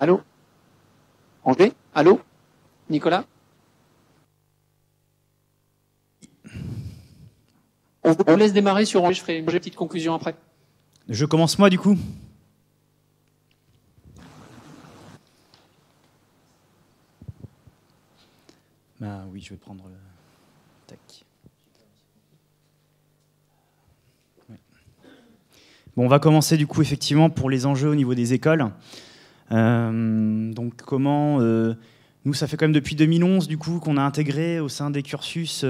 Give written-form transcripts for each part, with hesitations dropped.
Allô? André? Allô? Nicolas? On vous laisse démarrer sur Angers, je ferai une petite conclusion après. Je commence moi du coup. Bah oui, je vais prendre le... Tac. Ouais. Bon, on va commencer du coup effectivement pour les enjeux au niveau des écoles. Donc comment... nous, ça fait quand même depuis 2011 du coup qu'on a intégré au sein des cursus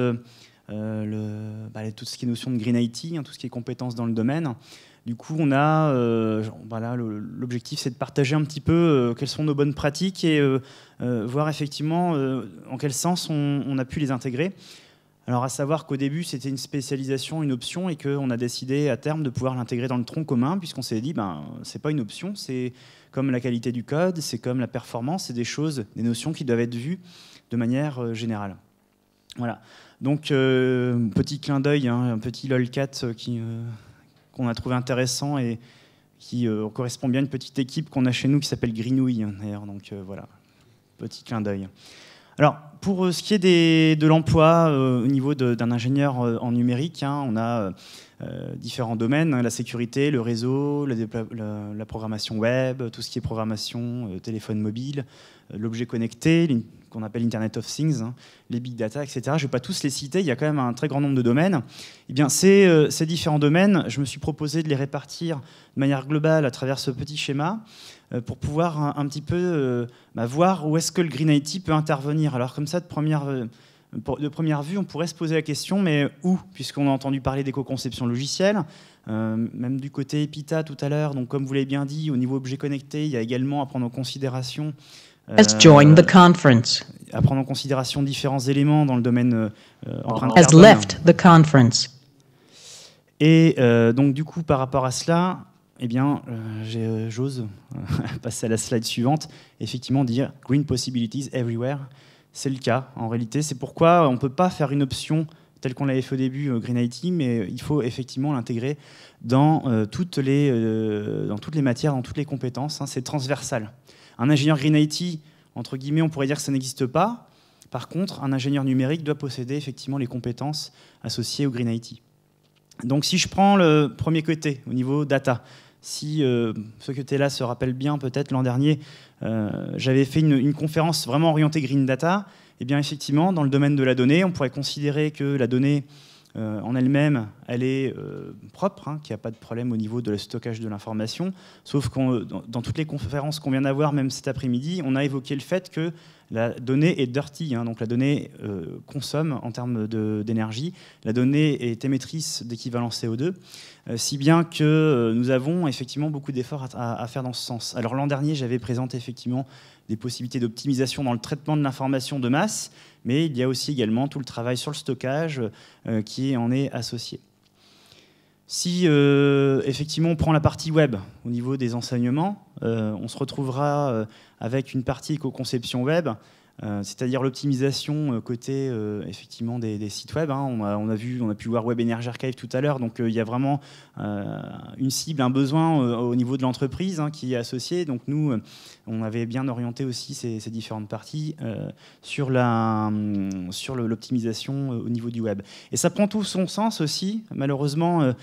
tout ce qui est notion de Green IT, tout ce qui est compétences dans le domaine. Du coup, on a, l'objectif, c'est de partager un petit peu quelles sont nos bonnes pratiques et voir effectivement en quel sens on a pu les intégrer. Alors, à savoir qu'au début, c'était une spécialisation, une option, et qu'on a décidé à terme de pouvoir l'intégrer dans le tronc commun, puisqu'on s'est dit, c'est pas une option, c'est comme la qualité du code, c'est comme la performance, c'est des choses, des notions qui doivent être vues de manière générale. Voilà. Donc, petit clin d'œil, un petit lolcat qu'on a trouvé intéressant et qui correspond bien à une petite équipe qu'on a chez nous qui s'appelle Greenouille, d'ailleurs. Donc, voilà, petit clin d'œil. Alors, pour ce qui est de l'emploi au niveau d'un ingénieur en numérique, on a différents domaines, la sécurité, le réseau, la programmation web, tout ce qui est programmation, téléphone mobile, l'objet connecté, qu'on appelle Internet of Things, les big data, etc. Je ne vais pas tous les citer, il y a quand même un très grand nombre de domaines. Eh bien, ces différents domaines, je me suis proposé de les répartir de manière globale à travers ce petit schéma pour pouvoir un petit peu voir où est-ce que le Green IT peut intervenir. Alors comme ça, de première vue, on pourrait se poser la question, mais où? Puisqu'on a entendu parler d'éco-conception logicielle, même du côté EPITA tout à l'heure, donc comme vous l'avez bien dit, au niveau objet connecté, il y a également à prendre en considération Has joined the conference. À prendre en considération différents éléments dans le domaine empreinte Has carbone. left the conference. Et donc du coup, par rapport à cela, eh bien, j'ose passer à la slide suivante, effectivement dire « Green possibilities everywhere ». C'est le cas, en réalité. C'est pourquoi on ne peut pas faire une option telle qu'on l'avait fait au début, Green IT, mais il faut effectivement l'intégrer dans toutes les matières, dans toutes les compétences. C'est transversal. Un ingénieur Green IT, entre guillemets, on pourrait dire que ça n'existe pas. Par contre, un ingénieur numérique doit posséder effectivement les compétences associées au Green IT. Donc si je prends le premier côté, au niveau data, si ce côté-là se rappelle bien, peut-être l'an dernier, j'avais fait une conférence vraiment orientée Green Data. Eh bien effectivement, dans le domaine de la donnée, on pourrait considérer que la donnée en elle-même, elle est propre, qu'il n'y a pas de problème au niveau de le stockage de l'information, sauf que dans toutes les conférences qu'on vient d'avoir, même cet après-midi, on a évoqué le fait que la donnée est dirty, donc la donnée consomme en termes d'énergie, la donnée est émettrice d'équivalent CO2, si bien que nous avons effectivement beaucoup d'efforts à faire dans ce sens. Alors l'an dernier, j'avais présenté effectivement des possibilités d'optimisation dans le traitement de l'information de masse, mais il y a aussi également tout le travail sur le stockage qui en est associé. Si effectivement on prend la partie web au niveau des enseignements, on se retrouvera avec une partie éco-conception web, c'est-à-dire l'optimisation côté effectivement des sites web. On a pu voir Web Energy Archive tout à l'heure, donc il y a vraiment une cible, un besoin au niveau de l'entreprise qui est associé. Donc nous, on avait bien orienté aussi ces différentes parties sur l'optimisation au niveau du web. Et ça prend tout son sens aussi, malheureusement.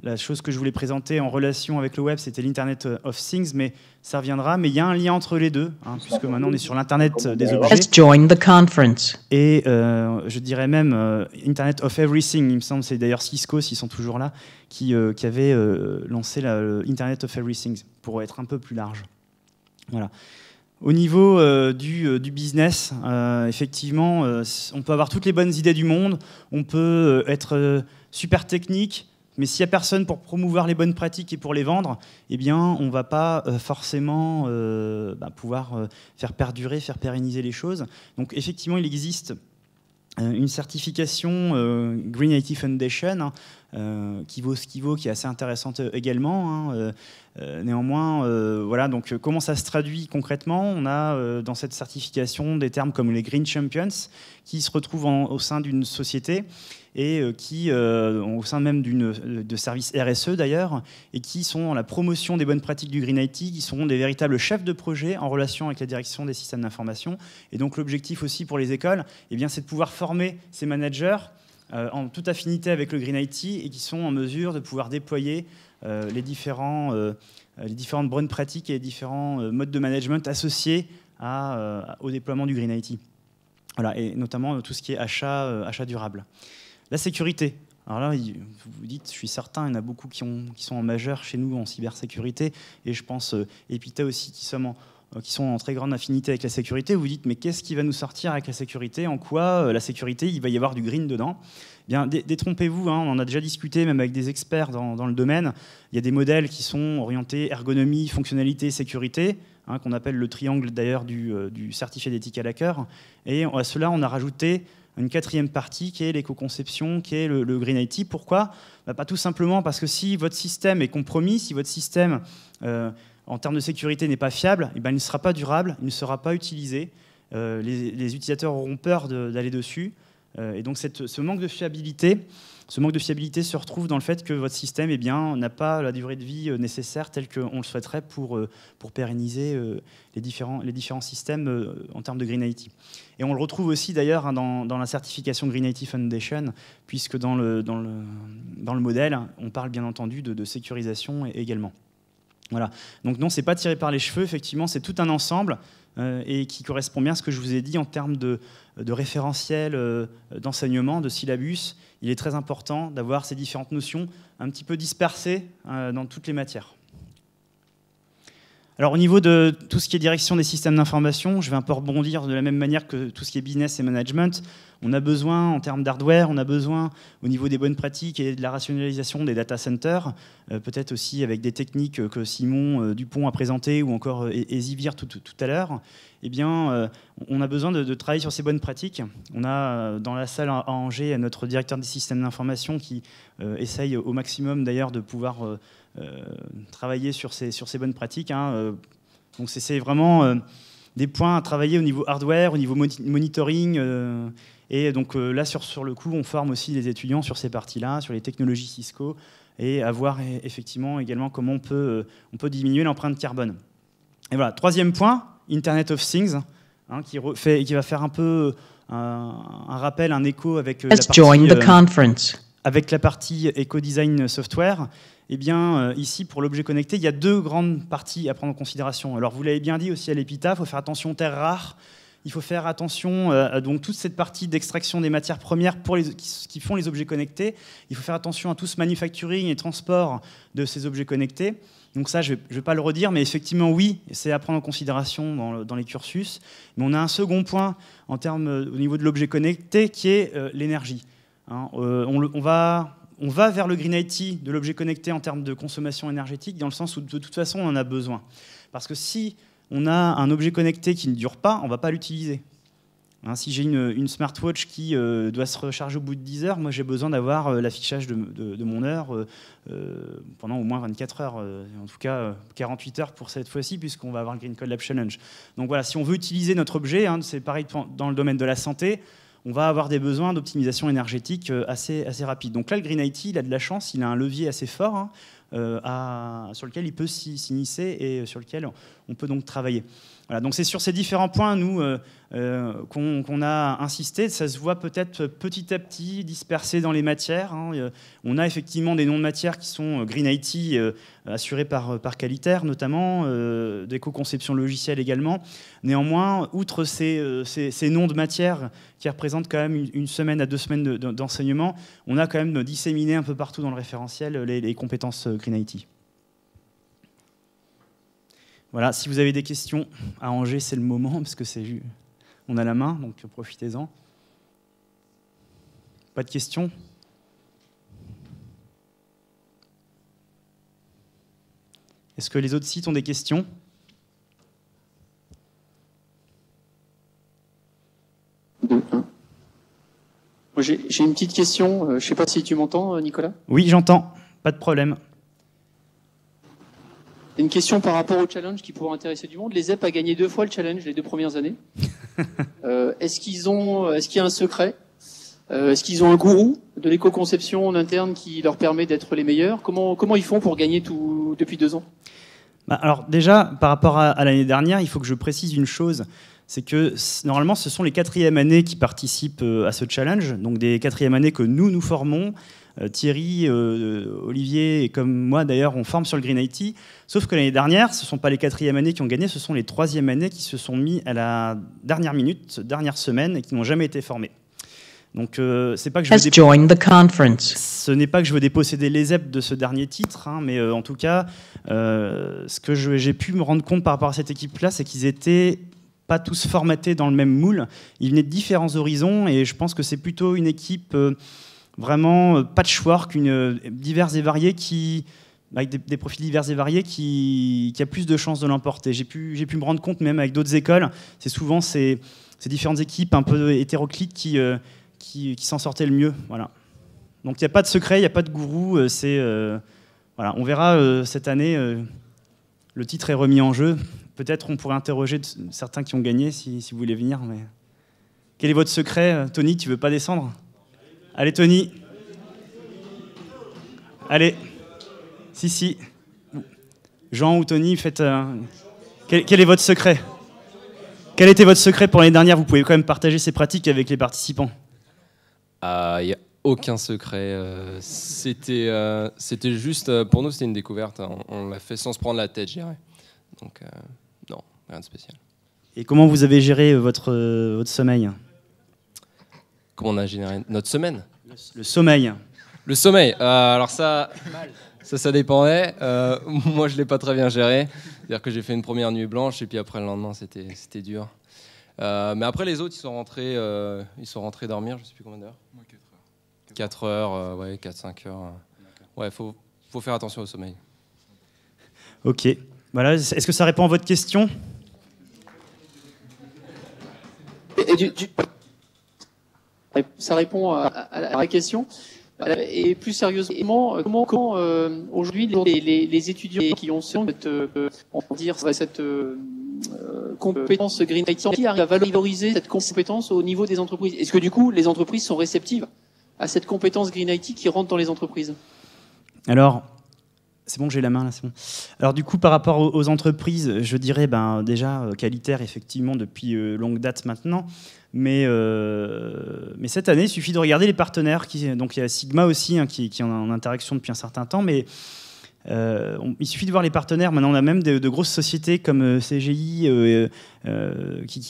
La chose que je voulais présenter en relation avec le web, c'était l'Internet of Things, mais ça reviendra. Mais il y a un lien entre les deux, puisque maintenant on est sur l'Internet des objets. Has joined the conference. Et je dirais même Internet of Everything, il me semble, c'est d'ailleurs Cisco, s'ils sont toujours là, qui avait lancé l'Internet of Everything, pour être un peu plus large. Voilà. Au niveau du business, effectivement, on peut avoir toutes les bonnes idées du monde, on peut être super technique, mais s'il n'y a personne pour promouvoir les bonnes pratiques et pour les vendre, eh bien, on ne va pas forcément pouvoir faire perdurer, faire pérenniser les choses. Donc effectivement, il existe une certification Green IT Foundation qui vaut ce qui vaut, qui est assez intéressante également. Néanmoins, voilà, donc comment ça se traduit concrètement? On a dans cette certification des termes comme les Green Champions qui se retrouvent au sein d'une société et qui, au sein même de services RSE d'ailleurs, et qui sont dans la promotion des bonnes pratiques du Green IT, qui seront des véritables chefs de projet en relation avec la direction des systèmes d'information. Et donc l'objectif aussi pour les écoles, eh bien, c'est de pouvoir former ces managers en toute affinité avec le Green IT et qui sont en mesure de pouvoir déployer les différentes bonnes pratiques et les différents modes de management associés au déploiement du Green IT. Voilà, et notamment tout ce qui est achat durable. La sécurité. Alors là, vous vous dites, je suis certain, il y en a beaucoup qui sont en majeur chez nous en cybersécurité, et je pense Epita aussi qui sont en très grande affinité avec la sécurité. Vous vous dites, mais qu'est-ce qui va nous sortir avec la sécurité? En quoi la sécurité, il va y avoir du green dedans? Bien, détrompez-vous, on en a déjà discuté, même avec des experts dans le domaine. Il y a des modèles qui sont orientés ergonomie, fonctionnalité, sécurité, qu'on appelle le triangle d'ailleurs du certifié d'éthique à l'hacker. Et à cela, on a rajouté une quatrième partie qui est l'éco-conception, qui est le Green IT. Pourquoi? Pas tout simplement parce que si votre système est compromis, si votre système en termes de sécurité n'est pas fiable, il ne sera pas durable, il ne sera pas utilisé. Les utilisateurs auront peur d'aller dessus. Et donc ce manque de fiabilité se retrouve dans le fait que votre système n'a pas la durée de vie nécessaire telle qu'on le souhaiterait pour pérenniser les différents systèmes en termes de Green IT. Et on le retrouve aussi d'ailleurs dans la certification Green IT Foundation, puisque dans le modèle, on parle bien entendu de sécurisation également. Voilà. Donc non, c'est pas tiré par les cheveux, effectivement, c'est tout un ensemble et qui correspond bien à ce que je vous ai dit en termes de référentiel d'enseignement, de syllabus. Il est très important d'avoir ces différentes notions un petit peu dispersées dans toutes les matières. Alors au niveau de tout ce qui est direction des systèmes d'information, je vais un peu rebondir de la même manière que tout ce qui est business et management. On a besoin, en termes d'hardware, on a besoin au niveau des bonnes pratiques et de la rationalisation des data centers, peut-être aussi avec des techniques que Simon Dupont a présentées ou encore Ezivir tout à l'heure. Eh bien, on a besoin de travailler sur ces bonnes pratiques. On a dans la salle à Angers notre directeur des systèmes d'information qui essaye au maximum d'ailleurs de pouvoir travailler sur ces bonnes pratiques. Donc c'est vraiment des points à travailler au niveau hardware, au niveau monitoring. Et donc là, sur le coup, on forme aussi les étudiants sur ces parties-là, sur les technologies Cisco, et à voir effectivement également comment on peut diminuer l'empreinte carbone. Et voilà, troisième point, Internet of Things, qui va faire un peu un rappel, un écho avec la partie éco-design software. Eh bien, ici, pour l'objet connecté, il y a deux grandes parties à prendre en considération. Alors, vous l'avez bien dit aussi à l'EPITA, il faut faire attention aux terres rares. Il faut faire attention à donc, toute cette partie d'extraction des matières premières qui font les objets connectés. Il faut faire attention à tout ce manufacturing et transport de ces objets connectés. Donc ça, je ne vais pas le redire, mais effectivement, oui, c'est à prendre en considération dans les cursus. Mais on a un second point au niveau de l'objet connecté qui est l'énergie. On va vers le Green IT de l'objet connecté en termes de consommation énergétique, dans le sens où de toute façon, on en a besoin. Parce que si on a un objet connecté qui ne dure pas, on ne va pas l'utiliser. Si j'ai une smartwatch qui doit se recharger au bout de 10 heures, moi j'ai besoin d'avoir l'affichage de mon heure pendant au moins 24 heures, en tout cas 48 heures pour cette fois-ci, puisqu'on va avoir le Green Code Lab Challenge. Donc voilà, si on veut utiliser notre objet, c'est pareil dans le domaine de la santé, on va avoir des besoins d'optimisation énergétique assez rapides. Donc là, le Green IT, il a de la chance, il a un levier assez fort sur lequel il peut s'initier et sur lequel on peut donc travailler. Voilà, donc c'est sur ces différents points, nous, qu'on a insisté. Ça se voit peut-être petit à petit dispersé dans les matières. On a effectivement des noms de matières qui sont Green IT, assurés par Qualitaire notamment, d'éco-conception logicielle également. Néanmoins, outre ces noms de matières qui représentent quand même une semaine à 2 semaines d'enseignement, on a quand même disséminé un peu partout dans le référentiel les compétences Green IT. Voilà, si vous avez des questions à Angers, c'est le moment, parce que on a la main, donc profitez-en. Pas de questions? Est-ce que les autres sites ont des questions? J'ai une petite question. Je ne sais pas si tu m'entends, Nicolas. Oui, j'entends. Pas de problème. Une question par rapport au challenge qui pourrait intéresser du monde. Les ZEP a gagné 2 fois le challenge les 2 premières années. Est-ce qu'il y a un secret? Est-ce qu'ils ont un gourou de l'éco-conception en interne qui leur permet d'être les meilleurs? Comment ils font pour gagner tout depuis 2 ans? Alors déjà, par rapport à l'année dernière, il faut que je précise une chose. C'est que normalement, ce sont les 4e années qui participent à ce challenge, donc des 4e années que nous formons. Thierry, Olivier et comme moi d'ailleurs, on forme sur le Green IT. Sauf que l'année dernière, ce ne sont pas les 4e années qui ont gagné, ce sont les 3e années qui se sont mis à la dernière minute, dernière semaine et qui n'ont jamais été formés. Donc c'est pas que ce n'est pas que je veux déposséder les ZEP de ce dernier titre, hein, mais en tout cas, ce que j'ai pu me rendre compte par rapport à cette équipe-là, c'est qu'ils étaient pas tous formatés dans le même moule. Ils venaient de différents horizons et je pense que c'est plutôt une équipe vraiment patchwork, divers et variés avec des profils divers et variés qui a plus de chances de l'emporter. J'ai pu me rendre compte même avec d'autres écoles, c'est souvent ces différentes équipes un peu hétéroclites qui s'en sortaient le mieux. Voilà. Donc il n'y a pas de secret, il n'y a pas de gourou. Voilà. On verra cette année, le titre est remis en jeu. Peut-être on pourrait interroger certains qui ont gagné si vous voulez venir. Mais... Quel est votre secret? Tony, tu veux pas descendre? Allez Tony. Allez. Si. Jean ou Tony, faites... Quel est votre secret? Quel était votre secret pour l'année dernière? Vous pouvez quand même partager ces pratiques avec les participants. Il n'y a aucun secret. C'était juste, pour nous, c'était une découverte. On l'a fait sans se prendre la tête, je dirais. Donc, non, rien de spécial. Et comment vous avez géré votre sommeil? Comment on a géré notre semaine? Le sommeil. Le sommeil. Alors ça dépendait. Moi, je ne l'ai pas très bien géré. C'est-à-dire que j'ai fait une première nuit blanche et puis après, le lendemain, c'était dur. Mais après, les autres, ils sont rentrés dormir, je ne sais plus combien d'heures. 4 heures, ouais, 4-5 heures. Ouais, faut faire attention au sommeil. Ok. Voilà. Est-ce que ça répond à votre question? Ça répond à la question. Et plus sérieusement, comment aujourd'hui les étudiants qui ont cette compétence Green IT arrivent à valoriser cette compétence au niveau des entreprises? Est-ce que du coup, les entreprises sont réceptives à cette compétence Green IT qui rentre dans les entreprises? Alors, c'est bon, j'ai la main là, c'est bon. Alors du coup, par rapport aux entreprises, je dirais déjà qualitaire effectivement depuis longue date maintenant. Mais cette année, il suffit de regarder les partenaires. Donc il y a Sigma aussi qui est en interaction depuis un certain temps. Mais il suffit de voir les partenaires. Maintenant, on a même de grosses sociétés comme CGI qui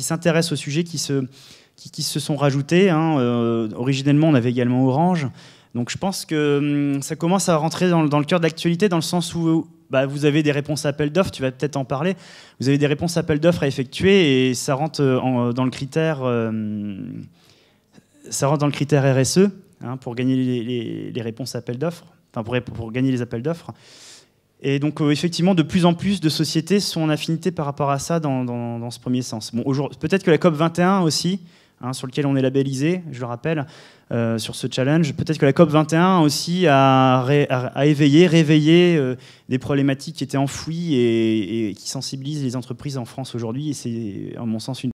s'intéressent au sujet, qui se sont rajoutées. Originellement, on avait également Orange. Donc je pense que ça commence à rentrer dans le cœur de l'actualité, dans le sens où vous avez des réponses à appel d'offres, tu vas peut-être en parler, vous avez des réponses à appel d'offres à effectuer et ça rentre dans le critère RSE pour gagner les réponses à appel d'offres, pour gagner les appels d'offres. Et donc effectivement, de plus en plus de sociétés sont en affinité par rapport à ça dans ce premier sens. Bon, peut-être que la COP 21 aussi, sur lequel on est labellisé, je le rappelle, sur ce challenge. Peut-être que la COP 21 aussi a réveillé des problématiques qui étaient enfouies et qui sensibilisent les entreprises en France aujourd'hui. Et c'est, à mon sens, une